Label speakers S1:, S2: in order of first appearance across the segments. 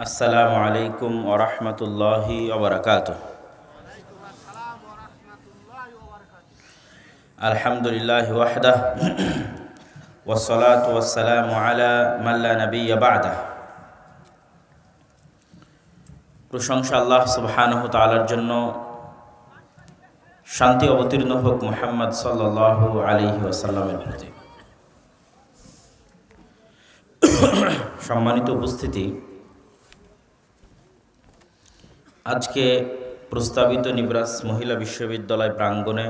S1: আসসালামু আলাইকুম ওয়া রাহমাতুল্লাহি ওয়া বারাকাতুহু। আলহামদুলিল্লাহি ওয়াহদাহু ওয়াসসালাতু ওয়াসসালামু আলা মান লা নাবিয়্যা বা'দাহু। প্রশংসা আল্লাহ সুবহানাহু ওয়া তাআলার জন্য, শান্তি অবতীর্ণ হোক মুহাম্মদ সাল্লাল্লাহু আলাইহি ওয়াসাল্লামের প্রতি। সম্মানিত উপস্থিতি, আজকে প্রস্তাবিত নিবরাস মহিলা বিশ্ববিদ্যালয় প্রাঙ্গণে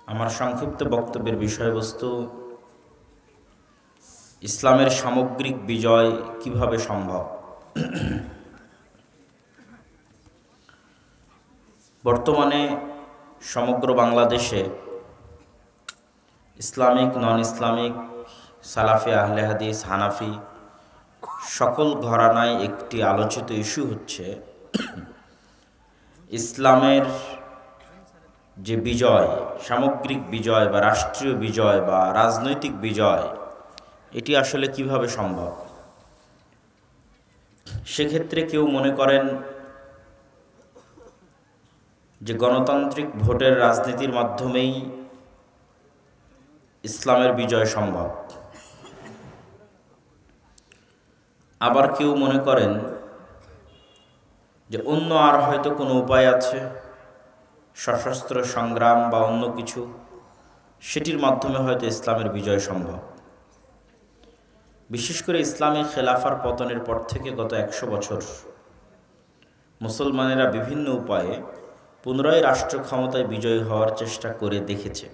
S1: আমার সংক্ষিপ্ত বক্তব্যের বিষয়বস্তু ইসলামের সামগ্রিক বিজয় কিভাবে সম্ভব। বর্তমানে সমগ্র বাংলাদেশে ইসলামিক, নন ইসলামিক, সালাফি, আহলে হাদিস, হানাফি সকল ঘরানায় একটি আলোচিত ইস্যু হচ্ছে ইসলামের যে বিজয়, সামগ্রিক বিজয় বা রাষ্ট্রীয় বিজয় বা রাজনৈতিক বিজয়, এটি আসলে কিভাবে সম্ভব। সেক্ষেত্রে কেউ মনে করেন যে গণতান্ত্রিক ভোটের রাজনীতির মাধ্যমেই ইসলামের বিজয় সম্ভব। আবার কেউ মনে করেন যে অন্য আর হয়তো কোনো উপায় আছে, সশস্ত্র সংগ্রাম বা অন্য কিছু, সেটির মাধ্যমে হয়তো ইসলামের বিজয় সম্ভব। বিশেষ করে ইসলামী খেলাফার পতনের পর থেকে গত 100 বছর মুসলমানেরা বিভিন্ন উপায়ে পুনরায় রাষ্ট্র ক্ষমতায় বিজয়ী হওয়ার চেষ্টা করে দেখেছে।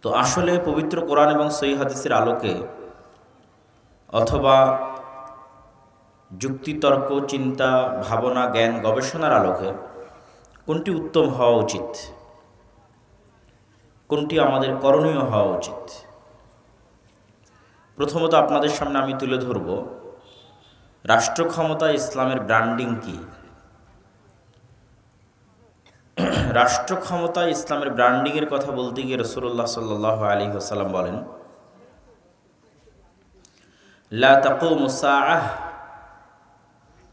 S1: তো আসলে পবিত্র কোরআন এবং সহিহ হাদিসের আলোকে অথবা যুক্তিতর্ক, চিন্তা, ভাবনা, জ্ঞান, গবেষণার আলোকে কোনটি উত্তম হওয়া উচিত, কোনটি আমাদের করণীয় হওয়া উচিত। প্রথমত আপনাদের সামনে আমি তুলে ধরব রাষ্ট্র ক্ষমতা ইসলামের ব্র্যান্ডিং কি। রাষ্ট্র ক্ষমতা ইসলামের ব্র্যান্ডিংয়ের কথা বলতে গিয়ে রাসূলুল্লাহ সাল্লাল্লাহু আলাইহি ওয়াসাল্লাম বলেন, লা তাকুমু সাআহ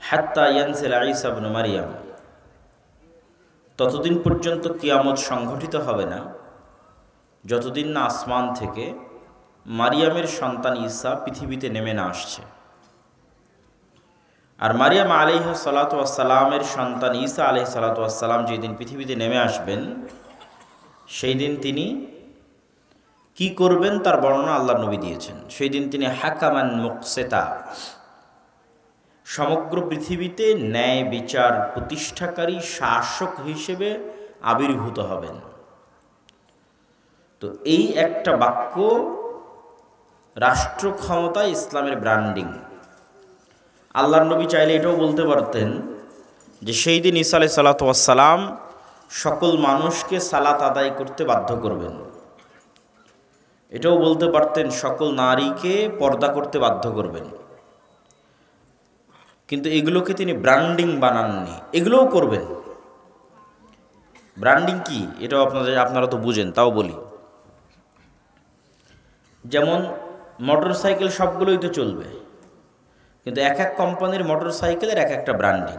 S1: হাত্তা ইয়ানজিলা ঈসা ইবনে মারইয়াম। ততদিন পর্যন্ত কিয়ামত সংঘটিত হবে না যতদিন না আসমান থেকে মারিয়ামের সন্তান ঈসা পৃথিবীতে নেমে না আসছে। আর মারিয়াম আলাইহিস সালাতু ওয়াস সালামের সন্তান ঈসা আলাইহিস সালাতু ওয়াস সালাম যেদিন পৃথিবীতে নেমে আসবেন, সেই দিন তিনি কি করবেন তার বর্ণনা আল্লাহর নবী দিয়েছেন। সেই দিন তিনি হাকামান মুকসিতা, সমগ্র পৃথিবীতে ন্যায় বিচার প্রতিষ্ঠাকারী শাসক হিসেবে আবির্ভূত হবেন। তো এই একটা বাক্য রাষ্ট্র ক্ষমতা ইসলামের ব্র্যান্ডিং। আল্লাহর নবী চাইলে এটাও বলতে পারতেন যে সেই দিন ঈসা আলাইহিস সালাতু ওয়াস সালাম সকল মানুষকে সালাত আদায় করতে বাধ্য করবেন। এটাও বলতে পারতেন সকল নারীকে পর্দা করতে বাধ্য করবেন। কিন্তু এগুলোকে তিনি ব্র্যান্ডিং বানাননি, এগুলোও করবেন। ব্র্যান্ডিং কি এটাও আপনারা তো বুঝেন, তাও বলি। যেমন মোটর সাইকেল সবগুলোই তো চলবে, কিন্তু এক এক কোম্পানির মোটর সাইকেলের এক একটা ব্র্যান্ডিং।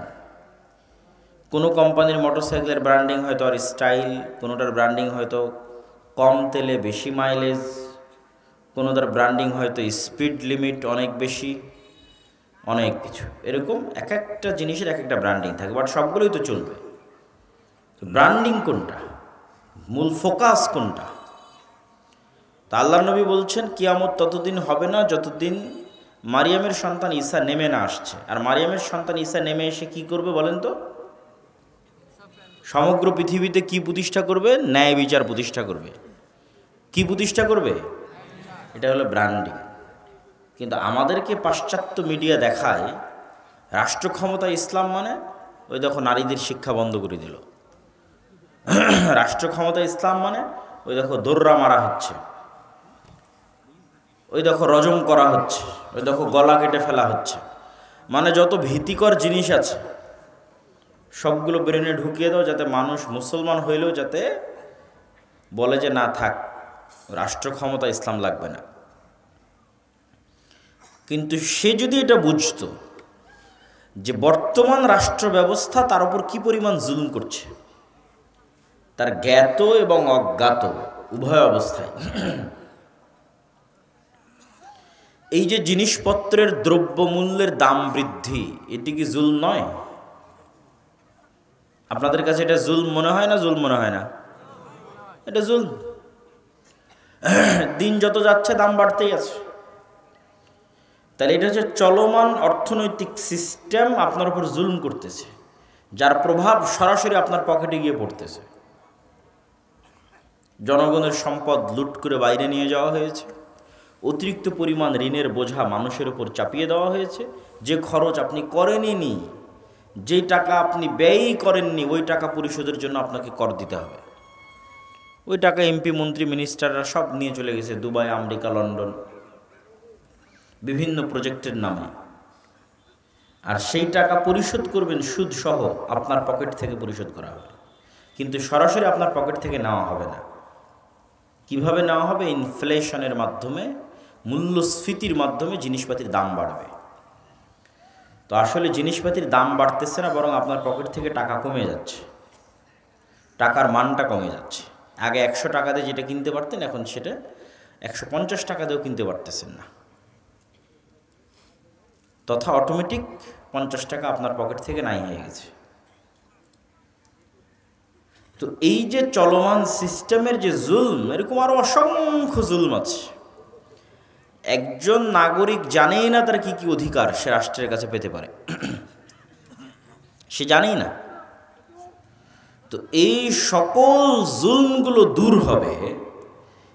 S1: কোনো কোম্পানির মোটর সাইকেলের ব্র্যান্ডিং হয়তো আর স্টাইল, কোনোটার ব্র্যান্ডিং হয়তো কম তেলে বেশি মাইলেজ, কোনোটার ব্র্যান্ডিং হয়তো স্পিড লিমিট অনেক বেশি, অনেক কিছু। এরকম এক একটা জিনিসের এক একটা ব্র্যান্ডিং থাকে, বাট সবগুলোই তো চলবে। ব্র্যান্ডিং কোনটা, মূল ফোকাস কোনটা? তা আল্লাহর নবী বলছেন কিয়ামত ততদিন হবে না যতদিন মারিয়ামের সন্তান ঈসা নেমে না আসছে। আর মারিয়ামের সন্তান ঈসা নেমে এসে কি করবে বলেন তো? সমগ্র পৃথিবীতে কি প্রতিষ্ঠা করবে? ন্যায় বিচার প্রতিষ্ঠা করবে। কি প্রতিষ্ঠা করবে? এটা হলো ব্র্যান্ডিং। কিন্তু আমাদেরকে পাশ্চাত্য মিডিয়া দেখায় রাষ্ট্র ক্ষমতা ইসলাম মানে ওই দেখো নারীদের শিক্ষা বন্ধ করে দিল। রাষ্ট্র ক্ষমতা ইসলাম মানে ওই দেখো দোররা মারা হচ্ছে, ওই দেখো রজম করা হচ্ছে, ওই দেখো গলা কেটে ফেলা হচ্ছে। মানে যত ভীতিকর জিনিস আছে সবগুলো ব্রেনে ঢুকিয়ে দাও, যাতে মানুষ মুসলমান হইলেও যাতে বলে যে না থাক, রাষ্ট্র ক্ষমতা ইসলাম লাগবে না। কিন্তু সে যদি এটা বুঝতো যে বর্তমান রাষ্ট্র ব্যবস্থা তার উপর কি পরিমাণ জুলুম করছে, তার জ্ঞাত এবং অজ্ঞাত উভয় অবস্থায়, এই যে জিনিসপত্রের দ্রব্যমূল্যের দাম বৃদ্ধি, এটি কি জুলম নয়? আপনাদের কাছে এটা জুলম মনে হয় না? জুলম মনে হয় না? এটা জুলম। দিন যত যাচ্ছে দাম বাড়তেই আছে। তাহলে এটা হচ্ছে চলমান অর্থনৈতিক সিস্টেম আপনার উপর জুলম করতেছে, যার প্রভাব সরাসরি আপনার পকেটে গিয়ে পড়তেছে। জনগণের সম্পদ লুট করে বাইরে নিয়ে যাওয়া হয়েছে, অতিরিক্ত পরিমাণ ঋণের বোঝা মানুষের উপর চাপিয়ে দেওয়া হয়েছে। যে খরচ আপনি করেননি, যেই টাকা আপনি ব্যয়ই করেননি, ওই টাকা পরিশোধের জন্য আপনাকে কর দিতে হবে। ওই টাকা এমপি, মন্ত্রী, মিনিস্টাররা সব নিয়ে চলে গেছে দুবাই, আমেরিকা, লন্ডন, বিভিন্ন প্রজেক্টের নামে। আর সেই টাকা পরিশোধ করবেন সুদ সহ, আপনার পকেট থেকে পরিশোধ করা হবে, কিন্তু সরাসরি আপনার পকেট থেকে নেওয়া হবে না। কিভাবে নেওয়া হবে? ইনফ্লেশনের মাধ্যমে, মূল্যস্ফীতির মাধ্যমে জিনিসপাতির দাম বাড়বে। তো আসলে জিনিসপাতির দাম বাড়তেছে না, বরং আপনার পকেট থেকে টাকা কমে যাচ্ছে, টাকার মানটা কমে যাচ্ছে। আগে 100 টাকা দিয়ে যেটা কিনতে পারতেন, এখন সেটা 150 টাকা দিয়েও কিনতে পারতেছেন না। তথা অটোমেটিক 50 টাকা আপনার পকেট থেকে নাই হয়ে গেছে। তো এই যে চলমান সিস্টেমের যে জুলম, এরকম আরো অসংখ্য জুলম আছে। একজন নাগরিক জানেই না তার কি কি অধিকার সে রাষ্ট্রের কাছে পেতে পারে, সে জানেই না। তো এই সকল জুলমগুলো দূর হবে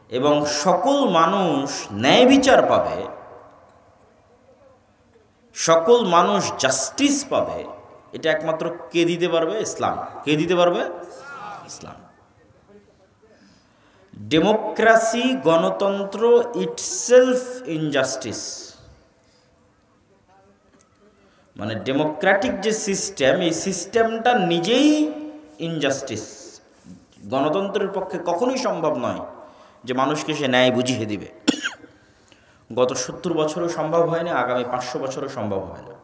S1: এবং সকল মানুষ ন্যায় বিচার পাবে, সকল মানুষ জাস্টিস পাবে। এটা একমাত্র কে দিতে পারবে? ইসলাম। কে দিতে পারবে? ইসলাম। ডেমোক্রেসি, গণতন্ত্র ইটসেলফ ইনজাস্টিস। মানে ডেমোক্রেটিক যে সিস্টেম, এই সিস্টেমটা নিজেই ইনজাস্টিস। গণতন্ত্রের পক্ষে কখনোই সম্ভব নয় যে মানুষকে সে ন্যায় বুঝিয়ে দিবে। গত 70 বছরও সম্ভব হয়নি, আগামী 500 বছরও সম্ভব হয় না।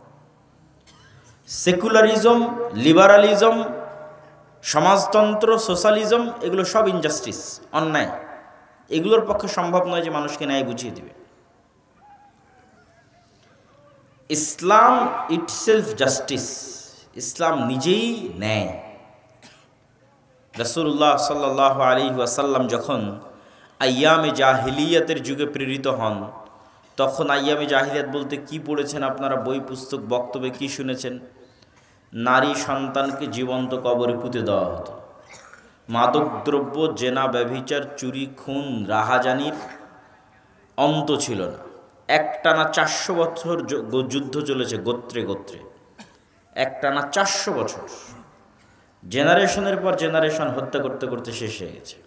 S1: সেকুলারিজম, লিবারালিজম, সমাজতন্ত্র, সোশ্যালিজম, এগুলো সব ইনজাস্টিস, অন্যায়। এগুলোর পক্ষে সম্ভব নয় যে মানুষকে ন্যায় বুঝিয়ে দিবে। ইসলাম ইটসেলফ জাস্টিস, ইসলাম নিজেই ন্যায়। রাসূলুল্লাহ সাল্লাল্লাহু আলাইহি ওয়াসাল্লাম যখন আইয়ামে জাহিলিয়াতের যুগে প্রেরিত হন, তখন আইয়ামে জাহিলিয়াত বলতে কি পড়েছেন আপনারা? বই, পুস্তক, বক্তব্যে কি শুনেছেন? নারী সন্তানকে জীবন্ত কবরে পুঁতে দেওয়া হতো। মাদকদ্রব্য, জেনা, ব্যভিচার, চুরি, খুন, রাহাজানির অন্ত ছিল না। একটানা 400 বছর যুদ্ধ চলেছে গোত্রে গোত্রে, একটানা 400 বছর। জেনারেশনের পর জেনারেশন হত্যা করতে করতে শেষ হয়ে গেছে।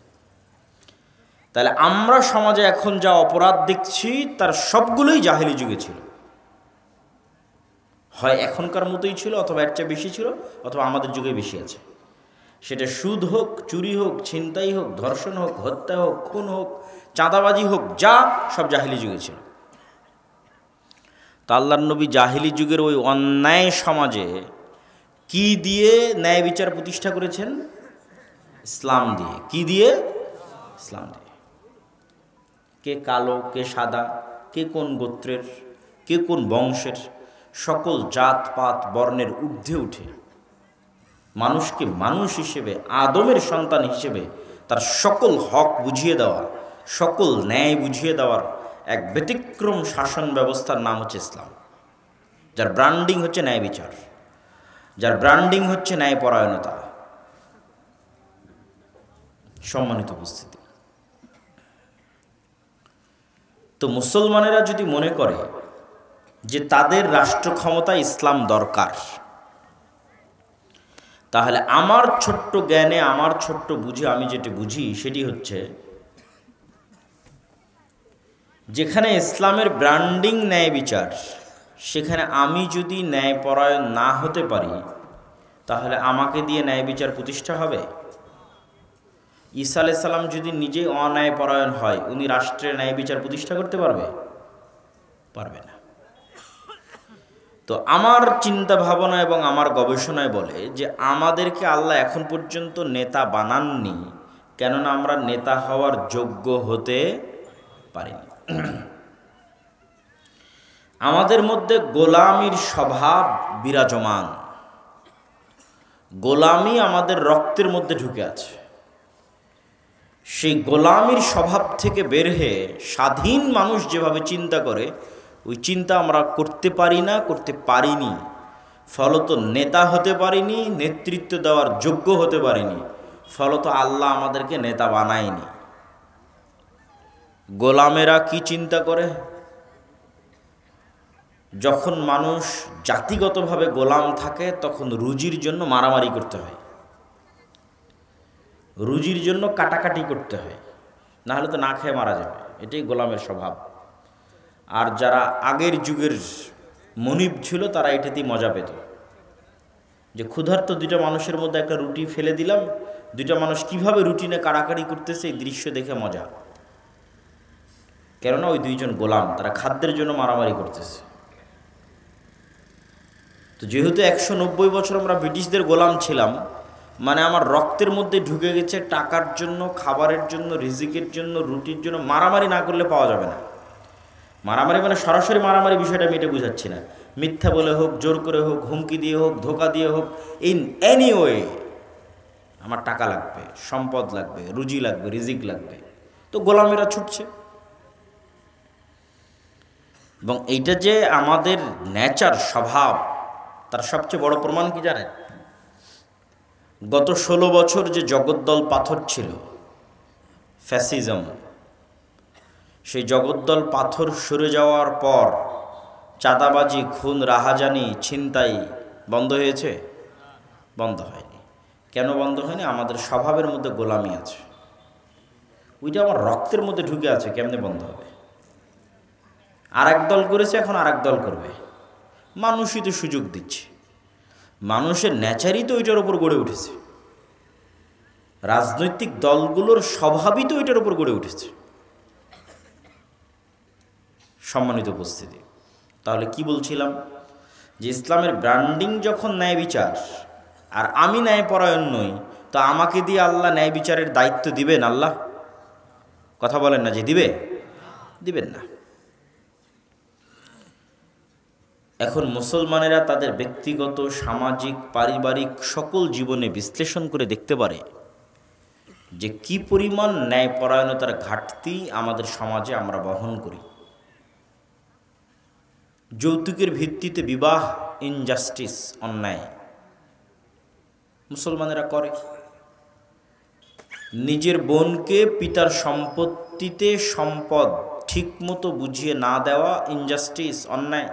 S1: তাহলে আমরা সমাজে এখন যা অপরাধ দেখছি, তার সবগুলোই জাহেলি যুগে ছিল। হয় এখনকার মতোই ছিল, অথবা এর চেয়ে বেশি ছিল, অথবা আমাদের যুগে বেশি আছে। সেটা সুদ হোক, চুরি হোক, ছিনতাই হোক, ধর্ষণ হোক, হত্যা হোক, খুন হোক, চাঁদাবাজি হোক, যা সব জাহিলি যুগে ছিল। তো আল্লাহর নবী জাহিলি যুগের ওই অন্যায় সমাজে কি দিয়ে ন্যায় বিচার প্রতিষ্ঠা করেছেন? ইসলাম দিয়ে। কি দিয়ে? ইসলাম দিয়ে। কে কালো, কে সাদা, কে কোন গোত্রের, কে কোন বংশের, সকল জাত পাত বর্ণের ঊর্ধ্বে উঠে মানুষকে মানুষ হিসেবে, আদমের সন্তান হিসেবে তার সকল হক বুঝিয়ে দেওয়া, সকল ন্যায় বুঝিয়ে দেওয়ার এক ব্যতিক্রম শাসন ব্যবস্থার নাম হচ্ছে ইসলাম, যার ব্র্যান্ডিং হচ্ছে ন্যায় বিচার, যার ব্র্যান্ডিং হচ্ছে ন্যায়পরায়ণতা। সম্মানিত উপস্থিতি, তো মুসলমানেরা যদি মনে করে যে তাদের রাষ্ট্র ক্ষমতা ইসলাম দরকার, তাহলে আমার ছোট্ট জ্ঞানে, আমার ছোট্ট বুঝে আমি যেটা বুঝি সেটি হচ্ছে, যেখানে ইসলামের ব্র্যান্ডিং ন্যায় বিচার, সেখানে আমি যদি ন্যায়পরায়ণ না হতে পারি, তাহলে আমাকে দিয়ে ন্যায় বিচার প্রতিষ্ঠা হবে? ঈসা আলাইহিস সালাম যদি নিজে অন্যায়পরায়ণ হয়, উনি রাষ্ট্রের ন্যায় বিচার প্রতিষ্ঠা করতে পারবে? পারবে না। তো আমার চিন্তা ভাবনা এবং আমার গবেষণায় বলে যে আমাদেরকে আল্লাহ এখন পর্যন্ত নেতা বানাননি, কেননা আমরা নেতা হওয়ার যোগ্য হতে পারিনি। আমাদের মধ্যে গোলামির স্বভাব বিরাজমান, গোলামি আমাদের রক্তের মধ্যে ঢুকে আছে। সেই গোলামির স্বভাব থেকে বের হয়ে স্বাধীন মানুষ যেভাবে চিন্তা করে, ওই চিন্তা আমরা করতে পারি না, করতে পারিনি। ফলত নেতা হতে পারিনি, নেতৃত্ব দেওয়ার যোগ্য হতে পারিনি। ফলত আল্লাহ আমাদেরকে নেতা বানায়নি। গোলামেরা কি চিন্তা করে? যখন মানুষ জাতিগতভাবে গোলাম থাকে তখন রুজির জন্য মারামারি করতে হয়, রুজির জন্য কাটাকাটি করতে হয়, না হলে তো না খেয়ে মারা যাবে। এটাই গোলামের স্বভাব। আর যারা আগের যুগের মনিব ছিল তারা এটাতেই মজা পেত, যে ক্ষুধার্ত দুইটা মানুষের মধ্যে একটা রুটি ফেলে দিলাম, দুইটা মানুষ কিভাবে রুটি নিয়ে কাড়াকাড়ি করতেছে এই দৃশ্য দেখে মজা। কেননা ওই দুইজন গোলাম, তারা খাদ্যের জন্য মারামারি করতেছে। তো যেহেতু 190 বছর আমরা ব্রিটিশদের গোলাম ছিলাম, মানে আমার রক্তের মধ্যে ঢুকে গেছে টাকার জন্য, খাবারের জন্য, রিজিকের জন্য, রুটির জন্য মারামারি না করলে পাওয়া যাবে না। মারামারি মানে সরাসরি মারামারি বিষয়টা আমি এটা বুঝাচ্ছি না, মিথ্যা বলে হোক, জোর করে হোক, হুমকি দিয়ে হোক, ধোকা দিয়ে হোক, ইন এনি ওয়ে আমার টাকা লাগবে, সম্পদ লাগবে, রুজি লাগবে, রিজিক লাগবে। তো গোলামেরা ছুটছে। এবং এইটা যে আমাদের নেচার, স্বভাব, তার সবচেয়ে বড় প্রমাণ কি জানেন? গত 16 বছর যে জগদ্দল পাথর ছিল, ফ্যাসিজম, সেই জগদ্দল পাথর সরে যাওয়ার পর চাঁদাবাজি, খুন, রাহাজানি, ছিনতাই বন্ধ হয়েছে? বন্ধ হয়নি। কেন বন্ধ হয়নি? আমাদের স্বভাবের মধ্যে গোলামি আছে, ওইটা আমার রক্তের মধ্যে ঢুকে আছে। কেমনে বন্ধ হবে? আর এক দল করেছে, এখন আর এক দল করবে। মানুষই তো সুযোগ দিচ্ছে, মানুষের নেচারই তো ওইটার উপর গড়ে উঠেছে, রাজনৈতিক দলগুলোর স্বভাবই তো ওইটার উপর গড়ে উঠেছে। সম্মানিত উপস্থিতি, তাহলে কি বলছিলাম? যে ইসলামের ব্র্যান্ডিং যখন ন্যায় বিচার, আর আমি ন্যায়পরায়ণ নই, তো আমাকে দিয়ে আল্লাহ ন্যায় বিচারের দায়িত্ব দিবেন? আল্লাহ কথা বলেন না যে দিবে, দিবেন না। এখন মুসলমানেরা তাদের ব্যক্তিগত, সামাজিক, পারিবারিক সকল জীবনে বিশ্লেষণ করে দেখতে পারে যে কি পরিমাণ ন্যায়পরায়ণতার ঘাটতি আমাদের সমাজে আমরা বহন করি। যৌতুকের ভিত্তিতে বিবাহ, ইনজাস্টিস, অন্যায় মুসলমানেরা করে। নিজের বোনকে পিতার সম্পত্তিতে সম্পদ ঠিকমতো বুঝিয়ে না দেওয়া, ইনজাস্টিস, অন্যায়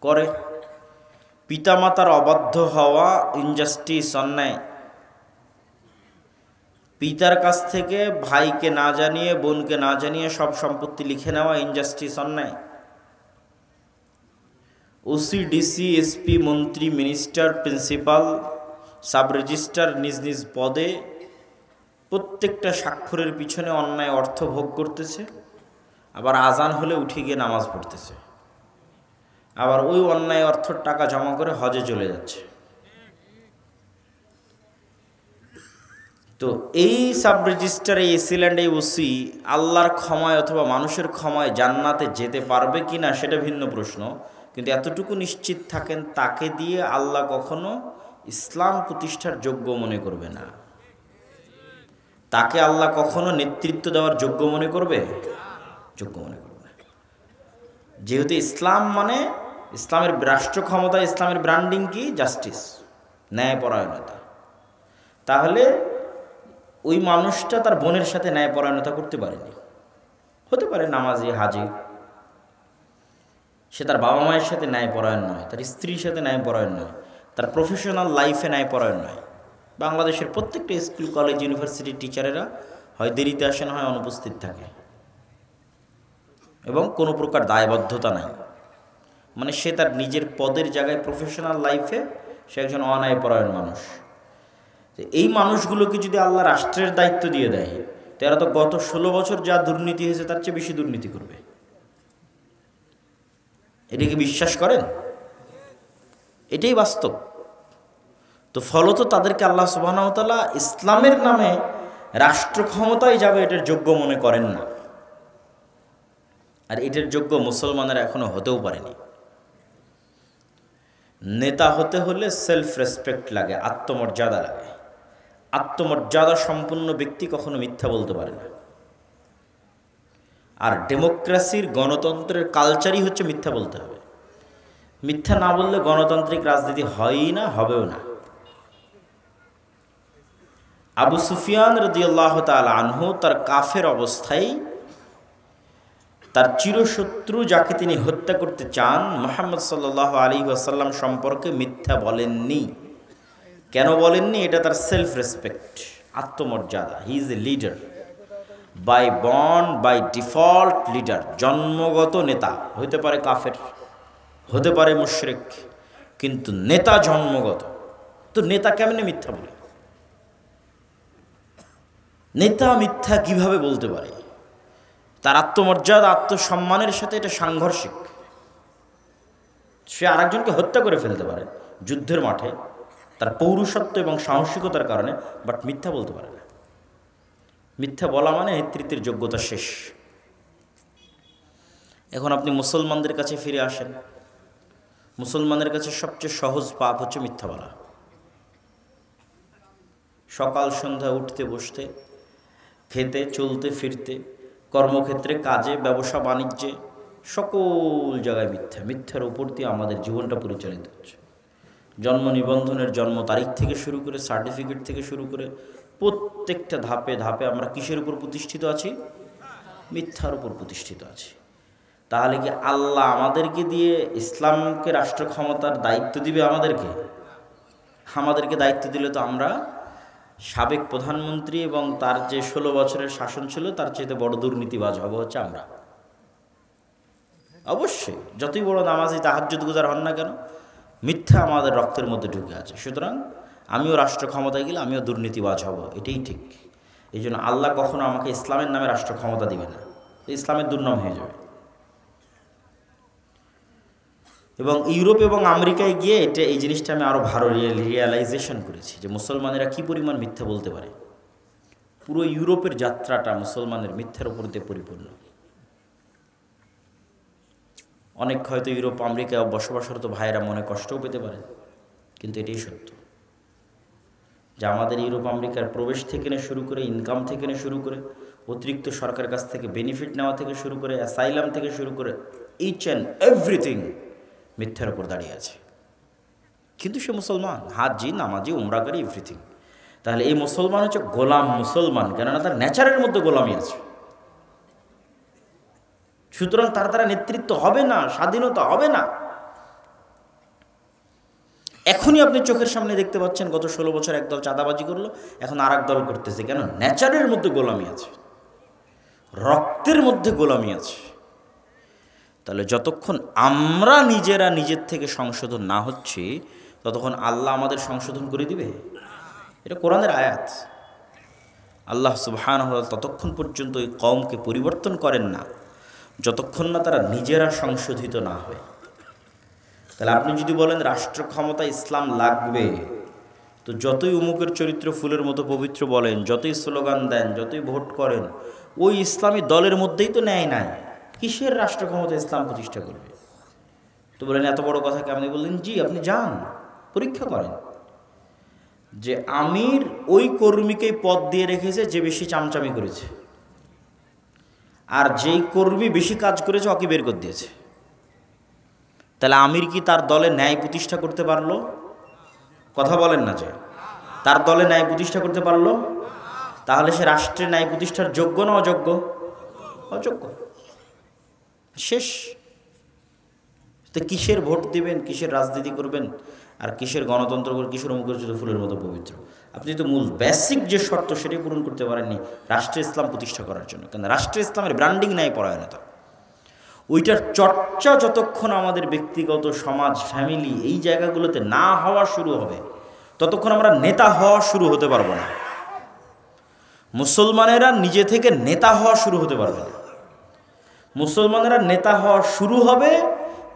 S1: করে। পিতামাতার অবাধ্য হওয়া, ইনজাস্টিস, অন্যায়। পিতার কাছ থেকে ভাইকে না জানিয়ে, বোনকে না জানিয়ে সব সম্পত্তি লিখে নেওয়া, ইনজাস্টিস, অন্যায়। ওসি, ডিসি, এসপি, মন্ত্রী, মিনিস্টার, প্রিন্সিপাল, সাব রেজিস্ট্রার নিজ নিজ পদে প্রত্যেকটা স্বাক্ষরের পিছনে অন্যায় অর্থ ভোগ করতেছে। আবার আজান হলে উঠে গিয়ে নামাজ পড়তেছে, আবার ওই অন্যায় অর্থের টাকা জমা করে হজে চলে যাচ্ছে। তো এই সাব রেজিস্ট্রার, এই এসিল্যান্ড, এই ওসি আল্লাহর ক্ষমায় অথবা মানুষের ক্ষমায় জান্নাতে যেতে পারবে কি না সেটা ভিন্ন প্রশ্ন, কিন্তু এতটুকু নিশ্চিত থাকেন তাকে দিয়ে আল্লাহ কখনো ইসলাম প্রতিষ্ঠার যোগ্য মনে করবে না। তাকে আল্লাহ কখনো নেতৃত্ব দেওয়ার যোগ্য মনে করবে? যোগ্য মনে করবে না। যেহেতু ইসলাম মানে, ইসলামের রাষ্ট্র ক্ষমতা, ইসলামের ব্র্যান্ডিং কি? জাস্টিস, ন্যায়পরায়ণতা। তাহলে ওই মানুষটা তার বোনের সাথে ন্যায়পরায়ণতা করতে পারেনি। হতে পারে নামাজি, হাজি, সে তার বাবা মায়ের সাথে ন্যায়পরায়ণ নয়, তার স্ত্রীর সাথে ন্যায়পরায়ণ নয়, তার প্রফেশনাল লাইফে ন্যায়পরায়ণ নয়। বাংলাদেশের প্রত্যেকটা স্কুল, কলেজ, ইউনিভার্সিটির টিচারেরা হয় দেরিতে আসেন, হয় অনুপস্থিত থাকে, এবং কোনো প্রকার দায়বদ্ধতা নাই। মানে সে তার নিজের পদের জায়গায়, প্রফেশনাল লাইফে সে একজন অন্যায়পরায়ণ মানুষ। এই মানুষগুলোকে যদি আল্লাহ রাষ্ট্রের দায়িত্ব দিয়ে দেয়, তো এরা তো গত 16 বছর যা দুর্নীতি হয়েছে তার চেয়ে বেশি দুর্নীতি করবে। এটা কি বিশ্বাস করেন? এটাই বাস্তব। তো ফলত তাদেরকে আল্লাহ সুবহানাহু ওয়া তাআলা ইসলামের নামে রাষ্ট্র ক্ষমতায় যাবে এটার যোগ্য মনে করেন না। আর এটার যোগ্য মুসলমানেরা এখনো হতেও পারেনি। নেতা হতে হলে সেলফ রেসপেক্ট লাগে, আত্মমর্যাদা লাগে। আত্মমর্যাদা সম্পন্ন ব্যক্তি কখনো মিথ্যা বলতে পারে না। আর ডেমোক্রেসির, গণতন্ত্রের কালচারই হচ্ছে মিথ্যা বলতে হবে। মিথ্যা না বললে গণতান্ত্রিক রাজনীতি হয়ই না, হবেও না। আবু সুফিয়ান রাদিয়াল্লাহু তাআলা আনহু তার কাফের অবস্থায় তার চিরশত্রু যাকে তিনি হত্যা করতে চান, মুহাম্মদ সাল্লাল্লাহু আলাইহি ওয়াসাল্লাম সম্পর্কে মিথ্যা বলেননি। কেন বলেননি? এটা তার সেলফ রেসপেক্ট, আত্মমর্যাদা। He is a leader, by born, by default leader, জন্মগত নেতা। হতে পারে কাফের, হতে পারে মুশরিক, কিন্তু নেতা জন্মগত। তো নেতা কেমনে মিথ্যা বলে? নেতা মিথ্যা কিভাবে বলতে পারে? তার আত্মমর্যাদা, আত্মসম্মানের সাথে এটা সাংঘর্ষিক। সে আরেকজনকে হত্যা করে ফেলতে পারে যুদ্ধের মাঠে তার পৌরুষত্ব এবং সাহসিকতার কারণে, বাট মিথ্যা বলতে পারে না। মিথ্যা বলা মানে নেতৃত্বের যোগ্যতা শেষ। এখন আপনি মুসলমানদের কাছে ফিরে আসেন। মুসলমানের কাছে সবচেয়ে সহজ পাপ হচ্ছে মিথ্যা বলা। সকাল সন্ধ্যা উঠতে বসতে, খেতে চলতে ফিরতে, কর্মক্ষেত্রে, কাজে, ব্যবসা বাণিজ্যে, সকল জায়গায় মিথ্যা। মিথ্যার উপর দিয়ে আমাদের জীবনটা পরিচালিত হচ্ছে। জন্ম নিবন্ধনের জন্ম তারিখ থেকে শুরু করে, সার্টিফিকেট থেকে শুরু করে, প্রত্যেকটা ধাপে ধাপে আমরা কিসের উপর প্রতিষ্ঠিত আছি? মিথ্যার উপর প্রতিষ্ঠিত আছি। তাহলে কি আল্লাহ আমাদেরকে দিয়ে ইসলামকে রাষ্ট্র ক্ষমতার দায়িত্ব দিবে? আমাদেরকে দায়িত্ব দিলে তো আমরা সাবেক প্রধানমন্ত্রী এবং তার যে 16 বছরের শাসন ছিল তার চেয়ে বড় দুর্নীতিবাজ হবো হচ্ছে আমরা। অবশ্যই যতই বড় নামাজি, তাহাজ্জুদ গুজার হন না কেন, মিথ্যা আমাদের রক্তের মধ্যে ঢুকে আছে। সুতরাং আমিও রাষ্ট্র ক্ষমতায় গেলে আমিও দুর্নীতিবাজ হব, এটাই ঠিক। এই জন্য আল্লাহ কখনো আমাকে ইসলামের নামে রাষ্ট্র ক্ষমতা দিবে না, ইসলামের দুর্নাম হয়ে যাবে। এবং ইউরোপ এবং আমেরিকায় গিয়ে এই জিনিসটা আমি আরও ভালো রিয়েলাইজেশন করেছি যে মুসলমানেরা কী পরিমাণ মিথ্যা বলতে পারে। পুরো ইউরোপের যাত্রাটা মুসলমানের মিথ্যার উপর দিয়ে পরিপূর্ণ। অনেক হয়তো ইউরোপ আমেরিকায় বসবাসরত ভাইয়েরা মনে কষ্টও পেতে পারে, কিন্তু এটাই সত্য যে আমাদের ইউরোপ আমেরিকার প্রবেশ থেকে শুরু করে, ইনকাম থেকে শুরু করে, অতিরিক্ত সরকারের কাছ থেকে বেনিফিট নেওয়া থেকে শুরু করে, অ্যাসাইলাম থেকে শুরু করে, ইচ অ্যান্ড এভরিথিং মিথ্যার উপর দাঁড়িয়ে আছে। কিন্তু সে মুসলমান, হাজি, নামাজি, উমরাকারী, এভরিথিং। তাহলে এই মুসলমান হচ্ছে গোলাম মুসলমান, কেননা তার নেচারের মধ্যে গোলামি আছে। সুতরাং তার দ্বারা নেতৃত্ব হবে না, স্বাধীনতা হবে না। এখনই আপনি চোখের সামনে দেখতে পাচ্ছেন গত 16 বছর একদল চাঁদাবাজি করলো, এখন আর এক দল করতেছে। কেন? নেচারের মধ্যে গোলামি আছে, রক্তের মধ্যে গোলামি আছে। তাহলে যতক্ষণ আমরা নিজেরা নিজের থেকে সংশোধন না হচ্ছি, ততক্ষণ আল্লাহ আমাদের সংশোধন করে দিবে? এটা কোরআনের আয়াত। আল্লাহ সুবহানাহু ওয়া তাআলা ততক্ষণ পর্যন্ত এই কওমকে পরিবর্তন করেন না যতক্ষণ না তারা নিজেরা সংশোধিত না হয়। তাহলে আপনি যদি বলেন রাষ্ট্র ক্ষমতা ইসলাম লাগবে, তো যতই উমুকের চরিত্র ফুলের মতো পবিত্র বলেন, যতই স্লোগান দেন, যতই ভোট করেন, ওই ইসলামী দলের মধ্যেই তো ন্যায় নাই। কিসের রাষ্ট্র ক্ষমতা ইসলাম প্রতিষ্ঠা করবে? তো বলেন এত বড় কথা কেমনি বললেন? জি, আপনি যান, পরীক্ষা করেন যে আমির ওই কর্মীকেই পদ দিয়ে রেখেছে যে বেশি চামচামি করেছে, আর যেই কর্মী বেশি কাজ করেছে ওকে বের করে দিয়েছে। তাহলে আমির কি তার দলে ন্যায় প্রতিষ্ঠা করতে পারলো? কথা বলেন না যে তার দলে ন্যায় প্রতিষ্ঠা করতে পারলো? তাহলে সে রাষ্ট্রের ন্যায় প্রতিষ্ঠার যোগ্য না অযোগ্য? অযোগ্য। শেষ। তো কিসের ভোট দিবেন, কিসের রাজনীতি করবেন, আর কিসের গণতন্ত্র করবেন, কিসের মুখের ফুলের মতো পবিত্র? আপনি তো মূল বেসিক যে শর্ত সেটাই পূরণ করতে পারেননি রাষ্ট্রে ইসলাম প্রতিষ্ঠা করার জন্য। কেন? রাষ্ট্রে ইসলামের ব্র্যান্ডিং নাই, পরায়ণতা। ওইটার চর্চা যতক্ষণ আমাদের ব্যক্তিগত, সমাজ, ফ্যামিলি এই জায়গাগুলোতে না হওয়া শুরু হবে, ততক্ষণ আমরা নেতা হওয়া শুরু হতে পারবো না। মুসলমানেরা নিজে থেকে নেতা হওয়া শুরু হতে পারবে না। মুসলমানেরা নেতা হওয়া শুরু হবে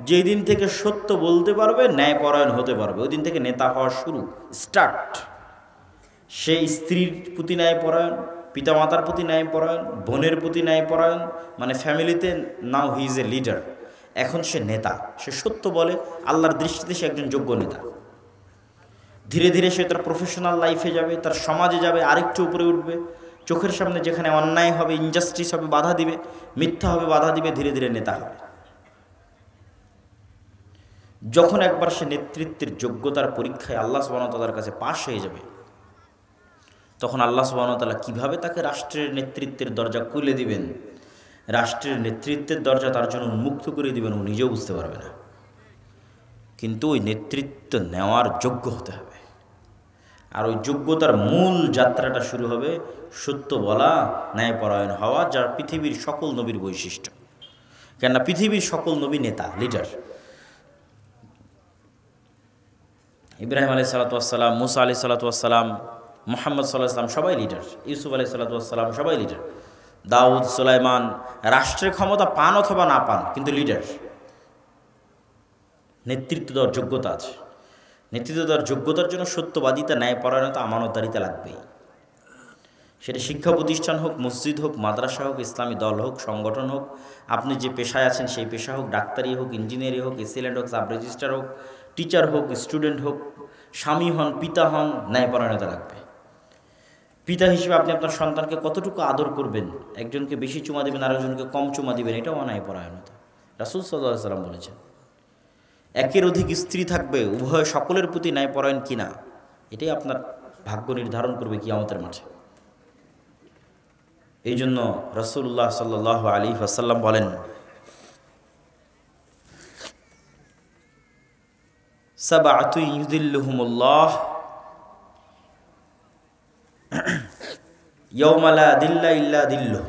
S1: যেই দিন থেকে সত্য বলতে পারবে, ন্যায়পরায়ণ হতে পারবে, ওই দিন থেকে নেতা হওয়া শুরু, স্টার্ট। সে স্ত্রীর প্রতি ন্যায়পরায়ণ, পিতামাতার প্রতি ন্যায়পরায়ণ, বোনের প্রতি ন্যায়পরায়ণ, মানে ফ্যামিলিতে নাও হি ইজ এ লিডার। এখন সে নেতা, সে সত্য বলে, আল্লাহর দৃষ্টিতে সে একজন যোগ্য নেতা। ধীরে ধীরে সে তার প্রফেশনাল লাইফে যাবে, তার সমাজে যাবে, আরেকটু উপরে উঠবে। চোখের সামনে যেখানে অন্যায় হবে, ইনজাস্টিস হবে, বাধা দিবে, মিথ্যা হবে, বাধা দিবে, ধীরে ধীরে নেতা হবে। যখন একবার সে নেতৃত্বের যোগ্যতার পরীক্ষায় আল্লাহ সুবহানাহু ওয়া তাআলার কাছে পাশ হয়ে যাবে, তখন আল্লাহ সুবহানাহু ওয়া তাআলা কীভাবে তাকে রাষ্ট্রের নেতৃত্বের দরজা খুলে দিবেন, রাষ্ট্রের নেতৃত্বের দরজা তার জন্য উন্মুক্ত করে দিবেন, ও নিজেও বুঝতে পারবে না। কিন্তু ওই নেতৃত্ব নেওয়ার যোগ্য হতে হবে। আর ওই যোগ্যতার মূল যাত্রাটা শুরু হবে সত্য বলা, ন্যায়পরায়ণ হওয়া, যার পৃথিবীর সকল নবীর বৈশিষ্ট্য। কেননা পৃথিবীর সকল নবী নেতা, লিডার। ইব্রাহিম আলাইহিস সালাতু ওয়াস সালাম, মুসা আলাইহিস সালাতু ওয়াস সালাম, মুহাম্মদ সাল্লাল্লাহু আলাইহি ওয়াসাল্লাম সবাই লিডার, ইউসুফ আলাইহিস সালাতু ওয়াস সালাম সবাই লিডার, দাউদ, সুলাইমান। রাষ্ট্রের ক্ষমতা পান অথবা না পান, কিন্তু লিডার। নেতৃত্ব দেওয়ার যোগ্যতা আছে। নেতৃত্ব দেওয়ার যোগ্যতার জন্য সত্যবাদিতা, ন্যায়পরায়ণতা, আমানতদারিতা লাগবেই। সেটা শিক্ষা প্রতিষ্ঠান হোক, মসজিদ হোক, মাদ্রাসা হোক, ইসলামী দল হোক, সংগঠন হোক, আপনি যে পেশায় আছেন সেই পেশা হোক, ডাক্তারি হোক, ইঞ্জিনিয়ারিং হোক, এসিল্যান্ড হোক, সাব রেজিস্ট্রার হোক, টিচার হোক, স্টুডেন্ট হোক, স্বামী হন, পিতা হন, ন্যায়পরায়ণতা লাগবে। পিতা হিসেবে আপনি আপনার সন্তানকে কতটুকু আদর করবেন, একজনকে বেশি চুমা দেবেন, আরেকজনকে কম চুমা দিবেন, এটাও ন্যায়পরায়ণতা। রাসূল সাল্লাল্লাহু আলাইহি ওয়াসাল্লাম বলেছেন। একের অধিক স্ত্রী থাকবে, উভয় সকলের প্রতি ন্যায়পরায়ণ কিনা, এটাই আপনার ভাগ্য নির্ধারণ করবে কিয়ামতের মাঠে। এই জন্য রাসূলুল্লাহ সাল্লাল্লাহু আলাইহি ওয়াসাল্লাম বলেন, সাবআতু ইউযিল্লুহুমুল্লাহ ইয়াওমা লা দিল্লা ইল্লা দিল্লুহ।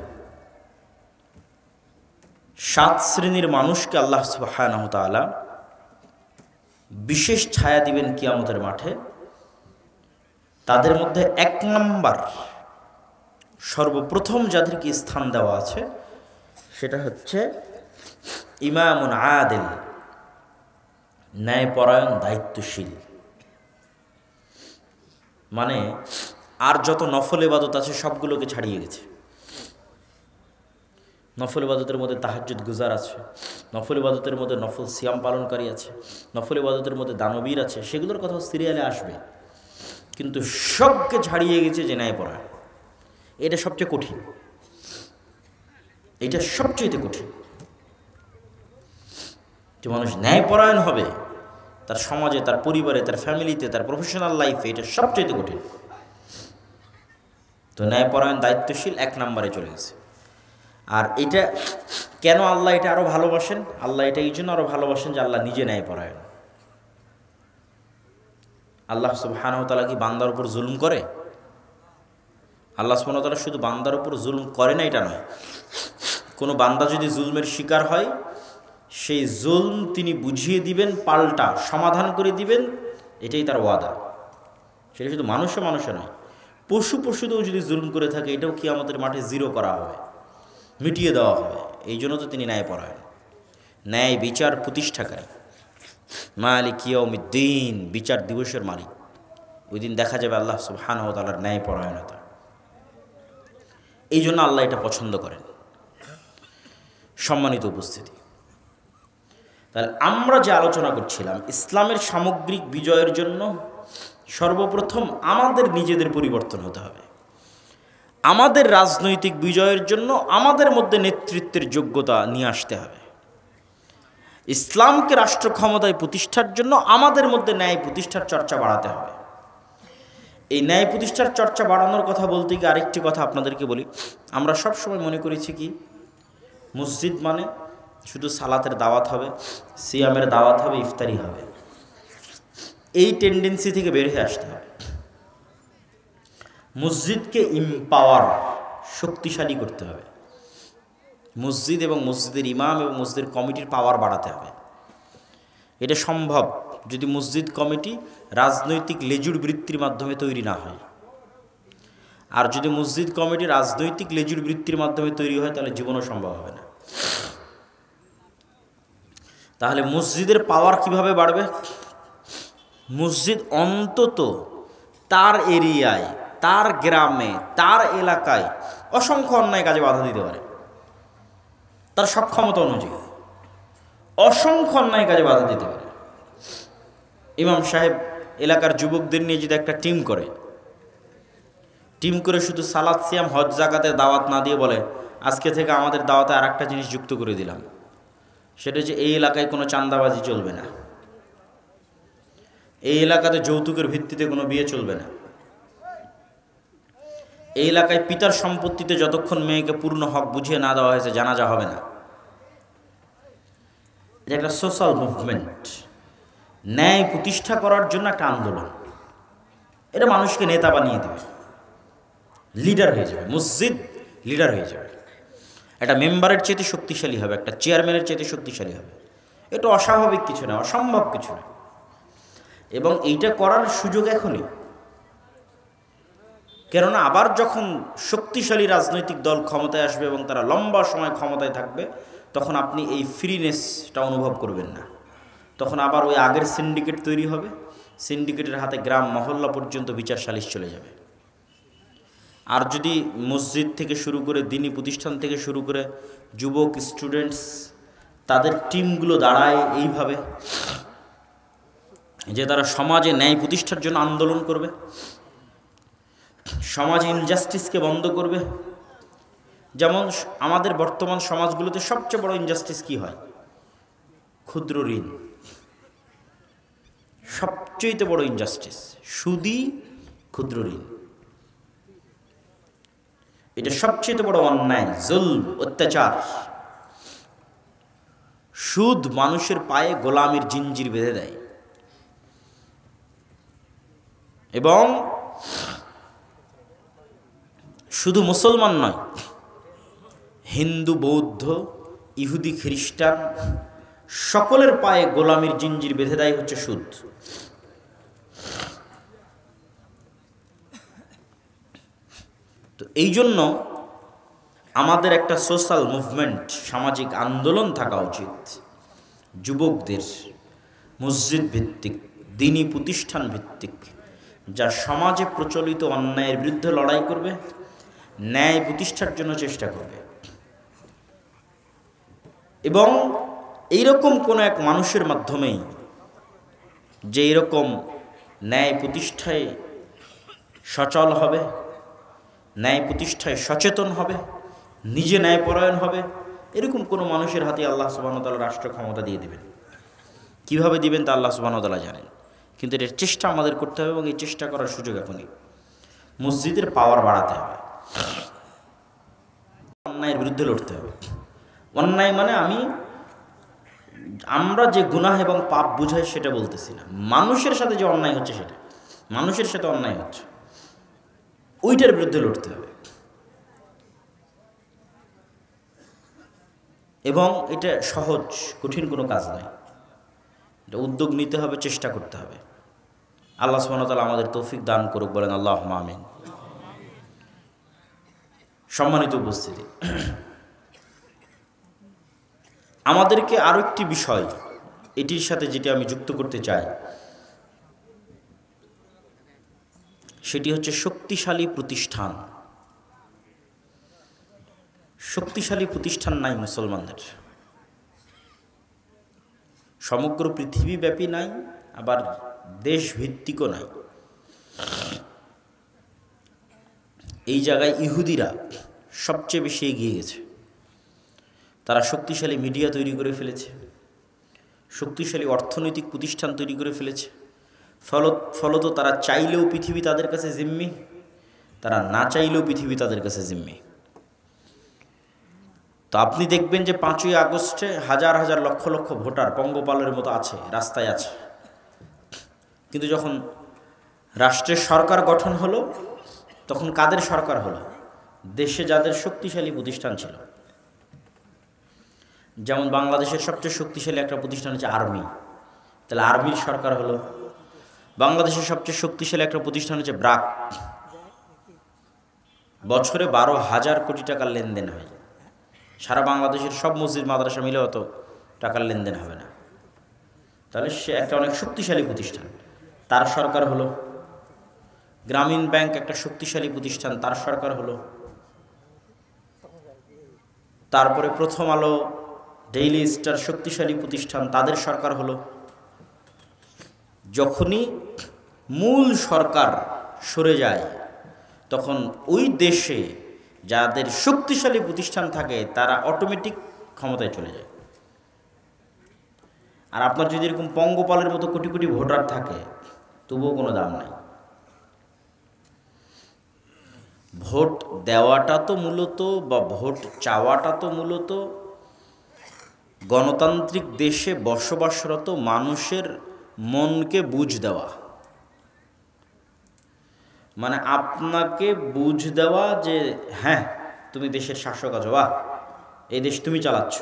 S1: 7 শ্রেণীর মানুষকে আল্লাহ সুবহানাহু ওয়া তাআলা বিশেষ ছায়া দিবেন কিয়ামতের মাঠে। তাদের মধ্যে 1 নম্বর, সর্বপ্রথম যাদেরকে স্থান দেওয়া আছে, সেটা হচ্ছে ইমামুন আদিল, ন্যায়পরায়ণ, দায়িত্বশীল। মানে আর যত নফল ইবাদত আছে সবগুলোকে ছাড়িয়ে গেছে। নফল ইবাদতের মধ্যে তাহাজ্জুদ গুজার আছে, নফল ইবাদতের মধ্যে নফল সিয়াম পালনকারী আছে, নফল ইবাদতের মধ্যে দানবীর আছে, সেগুলোর কথাও সিরিয়ালে আসবে। কিন্তু সবকে ছাড়িয়ে গেছে যে ন্যায়পরায়ণ। এটা সবচেয়ে কঠিন, এটা সবচেয়ে কঠিন। যে মানুষ ন্যায়পরায়ণ হবে তার সমাজে, তার পরিবারে, তার ফ্যামিলিতে, তার প্রফেশনাল লাইফে, এটা সবচেয়ে কঠিন। তো ন্যায়পরায়ণ, দায়িত্বশীল 1 নম্বরে চলে গেছে। আর এটা কেন আল্লাহ এটা আরও ভালোবাসেন? আল্লাহ এটা এই জন্য আরও ভালোবাসেন যে আল্লাহ নিজে ন্যায়পরায়ণ। আল্লাহ সুবহানাহু ওয়া তাআলা কি বান্দার উপর জুলুম করে? আল্লাহ সুবহানাহু ওয়া তাআলা শুধু বান্দার উপর জুলুম করে না এটা নয়, কোনো বান্দা যদি জুলমের শিকার হয়, সেই জুলম তিনি বুঝিয়ে দিবেন, পাল্টা সমাধান করে দিবেন, এটাই তার ওয়াদা। সেটা শুধু মানুষে নয়, পশুতেও যদি জুলম করে থাকে, এটাও কিয়ামতের মাঠে জিরো করা হবে, মিটিয়ে দেওয়া হবে। এই জন্য তো তিনি ন্যায়পরায়ণ, ন্যায় বিচার প্রতিষ্ঠাকারী, মালিক ইয়াউমিদ্দিন, বিচার দিবসের মালিক। ওই দিন দেখা যাবে আল্লাহ সুবহানাহু ওয়া তাআলার ন্যায়পরায়ণতা। এই জন্য আল্লাহ এটা পছন্দ করেন। সম্মানিত উপস্থিতি, তাহলে আমরা যে আলোচনা করছিলাম, ইসলামের সামগ্রিক বিজয়ের জন্য সর্বপ্রথম আমাদের নিজেদের পরিবর্তন হতে হবে। আমাদের রাজনৈতিক বিজয়ের জন্য আমাদের মধ্যে নেতৃত্বের যোগ্যতা নিয়ে আসতে হবে। ইসলামকে রাষ্ট্র ক্ষমতায় প্রতিষ্ঠার জন্য আমাদের মধ্যে ন্যায় প্রতিষ্ঠার চর্চা বাড়াতে হবে। এই ন্যায় প্রতিষ্ঠার চর্চা বাড়ানোর কথা বলতে গিয়ে আরেকটি কথা আপনাদেরকে বলি। আমরা সব সময় মনে করেছি কি, মসজিদ মানে শুধু সালাতের দাওয়াত হবে, সিয়ামের দাওয়াত হবে, ইফতারি হবে। এই টেন্ডেন্সি থেকে বের হয়ে আসতে হবে। মসজিদকে ইম্পাওয়ার, শক্তিশালী করতে হবে। মসজিদ এবং মসজিদের ইমাম এবং মসজিদের কমিটির পাওয়ার বাড়াতে হবে। এটা সম্ভব যদি মসজিদ কমিটি রাজনৈতিক লেজুর বৃত্তির মাধ্যমে তৈরি না হয়। আর যদি মসজিদ কমিটি রাজনৈতিক লেজুর বৃত্তির মাধ্যমে তৈরি হয়, তাহলে জীবনও সম্ভব হবে না। তাহলে মসজিদের পাওয়ার কিভাবে বাড়বে? মসজিদ অন্তত তার এরিয়ায়, তার গ্রামে, তার এলাকায় অসংখ্য অন্যায় কাজে বাধা দিতে পারে, তার সক্ষমতা অনুযায়ী অসংখ্য অন্যায় কাজে বাধা দিতে পারে। ইমাম সাহেব এলাকার যুবকদের নিয়ে যদি একটা টিম করে শুধু সালাত, সিয়াম, হজ, জাকাতের দাওয়াত না দিয়ে বলে, আজকে থেকে আমাদের দাওয়াতে আর একটা জিনিস যুক্ত করে দিলাম, সেটা হচ্ছে এই এলাকায় কোনো চাঁদাবাজি চলবে না, এই এলাকাতে যৌতুকের ভিত্তিতে কোনো বিয়ে চলবে না, এই এলাকায় পিতার সম্পত্তিতে যতক্ষণ মেয়েকে পূর্ণ হক বুঝিয়ে না দেওয়া হয়েছে জানাজা হবে না। এটা একটা সোশ্যাল মুভমেন্ট, ন্যায় প্রতিষ্ঠা করার জন্য একটা আন্দোলন। এটা মানুষকে নেতা বানিয়ে দেবে, লিডার হয়ে যাবে, মসজিদ লিডার হয়ে যাবে, একটা মেম্বারের চেয়ে শক্তিশালী হবে, একটা চেয়ারম্যানের চেয়ে শক্তিশালী হবে। এটা অস্বাভাবিক কিছু না, অসম্ভব কিছু না। এবং এইটা করার সুযোগ এখনই, কেননা আবার যখন শক্তিশালী রাজনৈতিক দল ক্ষমতায় আসবে এবং তারা লম্বা সময় ক্ষমতায় থাকবে, তখন আপনি এই ফ্রিনেসটা অনুভব করবেন না। তখন আবার ওই আগের সিন্ডিকেট তৈরি হবে, সিন্ডিকেটের হাতে গ্রাম মহল্লা পর্যন্ত বিচার সালিশ চলে যাবে। আর যদি মসজিদ থেকে শুরু করে দিনী প্রতিষ্ঠান থেকে শুরু করে যুবক, স্টুডেন্টস, তাদের টিমগুলো দাঁড়ায় এইভাবে যে তারা সমাজে ন্যায় প্রতিষ্ঠার জন্য আন্দোলন করবে, সমাজে ইনজাস্টিসকে বন্ধ করবে। যেমন আমাদের বর্তমান সমাজগুলোতে সবচেয়ে বড় ইনজাস্টিস কি হয়? ক্ষুদ্র ঋণ। সবচেয়ে বড় ইনজাস্টিস সুদী ক্ষুদ্র ঋণ। এটা সবচেয়ে বড় অন্যায়, জুলম, অত্যাচার। সুদ মানুষের পায়ে গোলামির জিঞ্জির বেঁধে দেয়। এবং শুধু মুসলমান নয়, হিন্দু, বৌদ্ধ, ইহুদি, খ্রিস্টান সকলের পায়ে গোলামির জিঞ্জির বেঁধে দেয় হচ্ছে সুদ। তো এই জন্য আমাদের একটা সোশ্যাল মুভমেন্ট, সামাজিক আন্দোলন থাকা উচিত যুবকদের, মসজিদ ভিত্তিক, দিনী প্রতিষ্ঠান ভিত্তিক, যা সমাজে প্রচলিত অন্যায়ের বিরুদ্ধে লড়াই করবে, ন্যায় প্রতিষ্ঠার জন্য চেষ্টা করবে। এবং এইরকম কোনো এক মানুষের মাধ্যমেই যে এরকম ন্যায় প্রতিষ্ঠায় সচল হবে, ন্যায় প্রতিষ্ঠায় সচেতন হবে, নিজে ন্যায়পরায়ণ হবে, এরকম কোনো মানুষের হাতে আল্লাহ সুবহানাহু ওয়া তাআলা রাষ্ট্র ক্ষমতা দিয়ে দিবেন। কীভাবে দিবেন তা আল্লাহ সুবহানাহু ওয়া তাআলা জানেন, কিন্তু এটার চেষ্টা আমাদের করতে হবে এবং এই চেষ্টা করার সুযোগ এখনই। মসজিদের পাওয়ার বাড়াতে হবে, অন্যায়ের বিরুদ্ধে লড়তে হবে। অন্যায় মানে আমরা যে গুনাহ এবং পাপ বুঝাই সেটা বলতেছি না, মানুষের সাথে যে অন্যায় হচ্ছে সেটা, মানুষের সাথে অন্যায় হচ্ছে, ওইটার বিরুদ্ধে লড়তে হবে। এবং এটা সহজ, কঠিন কোনো কাজ নয়, এটা উদ্যোগ নিতে হবে, চেষ্টা করতে হবে। আল্লাহ সুবহানাহু ওয়া তাআলা আমাদের তৌফিক দান করুক, বলেন আল্লাহুম্মা আমিন। সম্মানিত উপস্থিতি, আমাদেরকে আরও একটি বিষয় এটির সাথে যেটি আমি যুক্ত করতে চাই, সেটি হচ্ছে শক্তিশালী প্রতিষ্ঠান। শক্তিশালী প্রতিষ্ঠান নাই মুসলমানদের, সমগ্র পৃথিবীব্যাপী নাই, আবার দেশভিত্তিকও নাই। এই জায়গায় ইহুদিরা সবচেয়ে বেশি এগিয়ে গেছে। তারা শক্তিশালী মিডিয়া তৈরি করে ফেলেছে, শক্তিশালী অর্থনৈতিক প্রতিষ্ঠান তৈরি করে ফেলেছে। ফলত তারা চাইলেও পৃথিবী তাদের কাছে জিম্মি, তারা না চাইলেও পৃথিবী তাদের কাছে জিম্মি। তো আপনি দেখবেন যে 5ই আগস্টে হাজার হাজার লক্ষ লক্ষ ভোটার পঙ্গপালের মতো আছে, রাস্তায় আছে। কিন্তু যখন রাষ্ট্রের সরকার গঠন হলো, তখন কাদের সরকার হলো? দেশে যাদের শক্তিশালী প্রতিষ্ঠান ছিল। যেমন বাংলাদেশের সবচেয়ে শক্তিশালী একটা প্রতিষ্ঠান হচ্ছে আর্মি, তাহলে আর্মির সরকার হলো। বাংলাদেশের সবচেয়ে শক্তিশালী একটা প্রতিষ্ঠান হচ্ছে ব্র্যাক, বছরে 12,000 কোটি টাকার লেনদেন হয়। সারা বাংলাদেশের সব মসজিদ মাদ্রাসা মিলে অত টাকার লেনদেন হবে না। তাহলে সে একটা অনেক শক্তিশালী প্রতিষ্ঠান, তার সরকার হলো। গ্রামীণ ব্যাংক একটা শক্তিশালী প্রতিষ্ঠান, তার সরকার হলো। তারপরে প্রথম আলো, ডেইলি স্টার শক্তিশালী প্রতিষ্ঠান, তাদের সরকার হলো। যখনই মূল সরকার সরে যায় তখন ওই দেশে যাদের শক্তিশালী প্রতিষ্ঠান থাকে তারা অটোমেটিক ক্ষমতায় চলে যায়। আর আপনার যদি এরকম পঙ্গপালের মতো কোটি কোটি ভোটার থাকে তবুও কোনো দাম নাই। ভোট দেওয়াটা তো মূলত বা ভোট চাওয়াটা তো মূলত গণতান্ত্রিক দেশে বসবাসরত মানুষের মনকে বুঝ দেওয়া, মানে আপনাকে বুঝ দেওয়া যে হ্যাঁ তুমি দেশের শাসক আছো, বাহ এই দেশ তুমি চালাচ্ছ,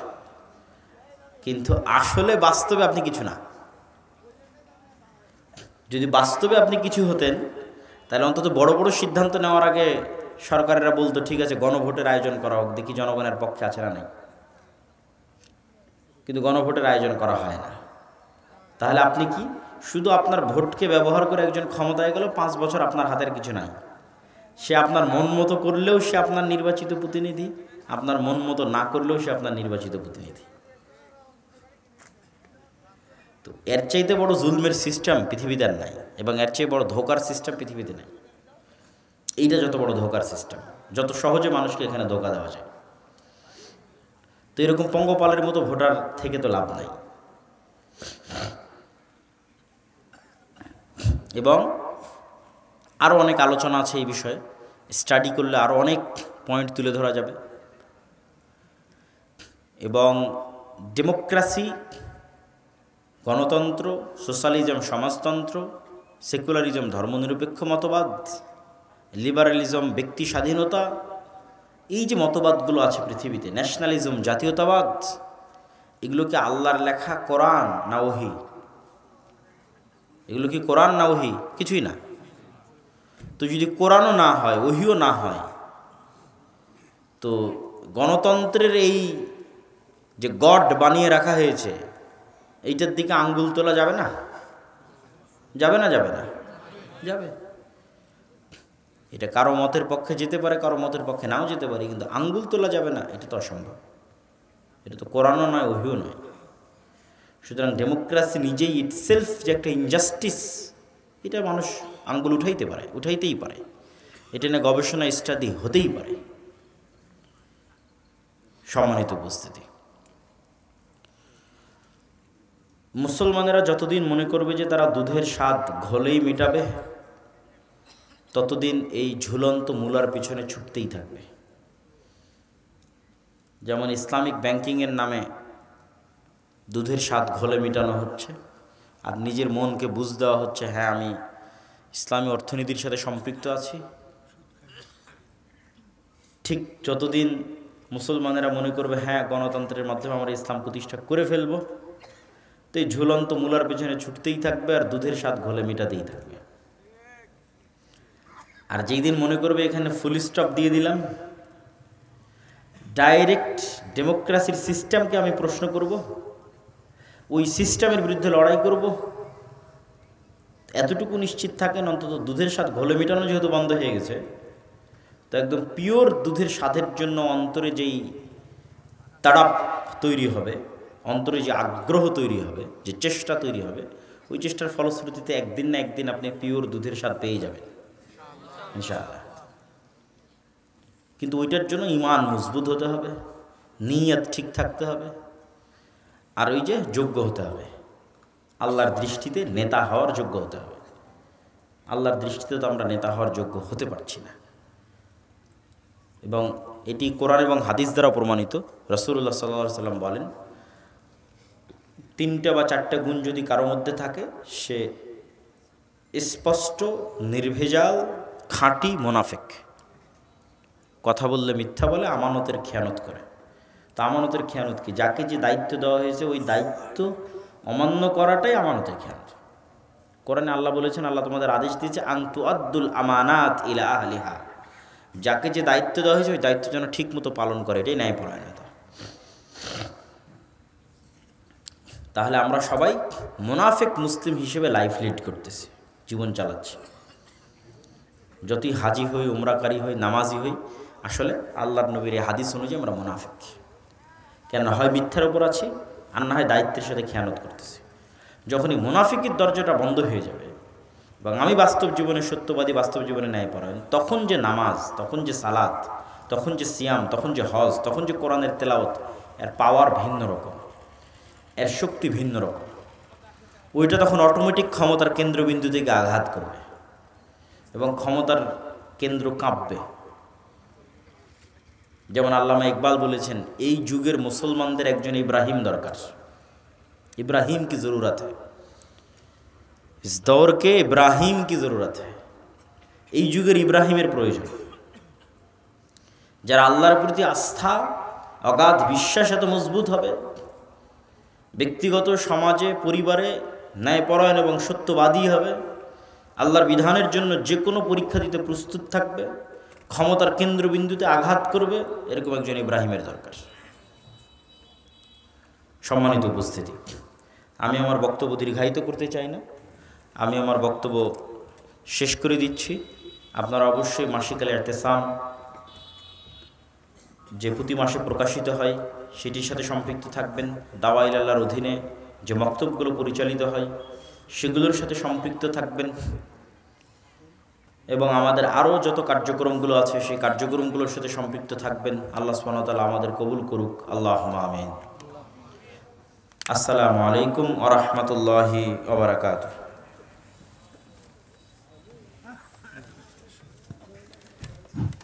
S1: কিন্তু আসলে বাস্তবে আপনি কিছু না। যদি বাস্তবে আপনি কিছু হতেন তাহলে অন্তত বড় বড় সিদ্ধান্ত নেওয়ার আগে সরকারেরা বলতো ঠিক আছে গণভোটের আয়োজন করা হোক, দেখি জনগণের পক্ষে আছে না নাই। কিন্তু গণভোটের আয়োজন করা হয় না। তাহলে আপনি কি শুধু আপনার ভোটকে ব্যবহার করে একজন ক্ষমতায় গেল, 5 বছর আপনার হাতের কিছু নাই। সে আপনার মন মতো করলেও সে আপনার নির্বাচিত প্রতিনিধি, আপনার মন মতো না করলেও সে আপনার নির্বাচিত প্রতিনিধি। তো এর চাইতে বড় জুলমের সিস্টেম পৃথিবীতে আর নাই, এবং এর চেয়ে বড় ধোকার সিস্টেম পৃথিবীতে নাই। এইটা যত বড় ধোকার সিস্টেম, যত সহজে মানুষকে এখানে ধোকা দেওয়া যায়। তো এরকম পঙ্গপালের মতো ভোটার থেকে তো লাভ নাই। এবং আরও অনেক আলোচনা আছে এই বিষয়ে, স্টাডি করলে আরও অনেক পয়েন্ট তুলে ধরা যাবে। এবং ডেমোক্রেসি, গণতন্ত্র, সোশ্যালিজম সমাজতন্ত্র, সেকুলারিজম ধর্মনিরপেক্ষ মতবাদ, লিবারালিজম ব্যক্তি স্বাধীনতা, এই যে মতবাদগুলো আছে পৃথিবীতে, ন্যাশনালিজম জাতীয়তাবাদ, এগুলো কি আল্লাহর লেখা কোরআন না ওহী? এগুলো কি কোরআন না ওহী? কিছুই না। তো যদি কোরআনও না হয়, ওহীও না হয়, তো গণতন্ত্রের এই যে গড বানিয়ে রাখা হয়েছে এইটার দিকে আঙ্গুল তোলা যাবে না? যাবে না? যাবে না? যাবে। এটা কারো মতের পক্ষে যেতে পারে, কারো মতের পক্ষে নাও যেতে পারে, কিন্তু আঙ্গুল তোলা যাবে না, এটা তো অসম্ভব। এটা তো কোরআনও নয়, ওহীও নয়। সুতরাং ডেমোক্রেসি নিজেই ইটসেলফ যে একটা ইনজাস্টিস, এটা মানুষ আঙ্গুল উঠাইতে পারে, উঠাইতেই পারে। এটা নিয়ে গবেষণা স্টাডি হতেই পারে। সম্মানিত উপস্থিতি, মুসলমানেরা যতদিন মনে করবে যে তারা দুধের স্বাদ ঘোলেই মেটাবে, ততদিন এই ঝুলন্ত মূলার পিছনে ছুটতেই থাকবে। যেমন ইসলামিক ব্যাংকিংয়ের নামে দুধের স্বাদ ঘোলে মেটানো হচ্ছে, আর নিজের মনকে বুঝ দেওয়া হচ্ছে হ্যাঁ আমি ইসলামী অর্থনীতির সাথে সম্পৃক্ত আছি। ঠিক যতদিন মুসলমানেরা মনে করবে হ্যাঁ গণতন্ত্রের মাধ্যমে আমরা ইসলাম প্রতিষ্ঠা করে ফেলবো, তো এই ঝুলন্ত মূলার পেছনে ছুটতেই থাকবে আর দুধের স্বাদ ঘোলে মেটাতেই থাকবে। আর যেই দিন মনে করবে এখানে ফুল স্টপ দিয়ে দিলাম, ডাইরেক্ট ডেমোক্রেসির সিস্টেমকে আমি প্রশ্ন করব, ওই সিস্টেমের বিরুদ্ধে লড়াই করব, এতটুকু নিশ্চিত থাকেন অন্তত দুধের স্বাদ ঘোলে মেটানো যেহেতু বন্ধ হয়ে গেছে, তো একদম পিওর দুধের স্বাদের জন্য অন্তরে যেই তাড়াপ তৈরি হবে, অন্তরে যে আগ্রহ তৈরি হবে, যে চেষ্টা তৈরি হবে, ওই চেষ্টার ফলশ্রুতিতে একদিন না একদিন আপনি পিওর দুধের স্বাদ পেয়ে যাবেন ইনশাআল্লাহ। কিন্তু ওইটার জন্য ঈমান মজবুত হতে হবে, নিয়ত ঠিক থাকতে হবে, আর ওই যে যোগ্য হতে হবে, আল্লাহর দৃষ্টিতে নেতা হওয়ার যোগ্য হতে হবে। আল্লাহর দৃষ্টিতে তো আমরা নেতা হওয়ার যোগ্য হতে পারছি না। এবং এটি কোরআন এবং হাদিস দ্বারা প্রমাণিত। রাসূলুল্লাহ সাল্লাল্লাহু আলাইহি ওয়াসাল্লাম বলেন, 3টে বা 4টে গুণ যদি কারো মধ্যে থাকে, সে স্পষ্ট নির্ভেজাল খাঁটি মুনাফিক। কথা বললে মিথ্যা বলে, আমানতের খেয়ানত করে। তো আমানতের খেয়ানত কি? যাকে যে দায়িত্ব দেওয়া হয়েছে ওই দায়িত্ব অমান্য করাটাই আমানতের খেয়ানত। কোরআনে আল্লাহ বলেছেন, আল্লাহ তোমাদের আদেশ দিয়েছে আন তুআদ্দুল আমানাত ইলা আহলিহা, যাকে যে দায়িত্ব দেওয়া হয়েছে ওই দায়িত্ব যেন ঠিক মতো পালন করে, এটাই ন্যায়পরায়ণতা। তাহলে আমরা সবাই মুনাফিক মুসলিম হিসেবে লাইফ লিড করতেছি, জীবন চালাচ্ছি। যতই হাজি হই, উমরাকারী হই, নামাজি হই, আসলে আল্লাহর নবীর এই হাদিস অনুযায়ী আমরা মুনাফিক। কেন? হয় মিথ্যার উপর আছি, আর না হয় দায়িত্বের সাথে খেয়ানত করতেছি। যখনই মুনাফিকের দরজাটা বন্ধ হয়ে যাবে এবং আমি বাস্তব জীবনে সত্যবাদী, বাস্তব জীবনে ন্যায়পরায়ণ, তখন যে নামাজ, তখন যে সালাত, তখন যে সিয়াম, তখন যে হজ, তখন যে কোরআনের তেলাওয়াত, এর পাওয়ার ভিন্ন রকম, এর শক্তি ভিন্ন রকম। ওইটা তখন অটোমেটিক ক্ষমতার কেন্দ্রবিন্দু থেকে আঘাত করবে এবং ক্ষমতার কেন্দ্র কাঁপবে। যেমন আল্লামা ইকবাল বলেছেন, এই যুগের মুসলমানদের একজন ইব্রাহিম দরকার। इब्राहिम की ज़रूरत है, इस दौर के इब्राहिम की ज़रूरत है। এই যুগের ইব্রাহিমের প্রয়োজন, যারা আল্লাহর প্রতি আস্থা, অগাধ বিশ্বাস এত মজবুত হবে, ব্যক্তিগত, সমাজে, পরিবারে ন্যায়পরায়ণ এবং সত্যবাদী হবে, আল্লাহর বিধানের জন্য যে কোনো পরীক্ষা দিতে প্রস্তুত থাকবে, ক্ষমতার কেন্দ্রবিন্দুতে আঘাত করবে, এরকম একজন ইব্রাহিমের দরকার। সম্মানিত উপস্থিতি, আমি আমার বক্তব্য দীর্ঘায়িত করতে চাই না, আমি আমার বক্তব্য শেষ করে দিচ্ছি। আপনারা অবশ্যই মাসিক ইতিসাম যে প্রতি মাসে প্রকাশিত হয় সেটির সাথে সম্পৃক্ত থাকবেন। দাওয়া ইলাল্লাহর অধীনে যে মক্তবগুলো পরিচালিত হয় সেগুলোর সাথে সম্পৃক্ত থাকবেন এবং আমাদের আরও যত কার্যক্রমগুলো আছে সেই কার্যক্রমগুলোর সাথে সম্পৃক্ত থাকবেন। আল্লাহ সুবহানাহু ওয়া তাআলা আমাদের কবুল করুক। আল্লাহুম্মা আমিন। আসসালামু আলাইকুম ওয়া রাহমাতুল্লাহি ওয়া বারাকাতুহু।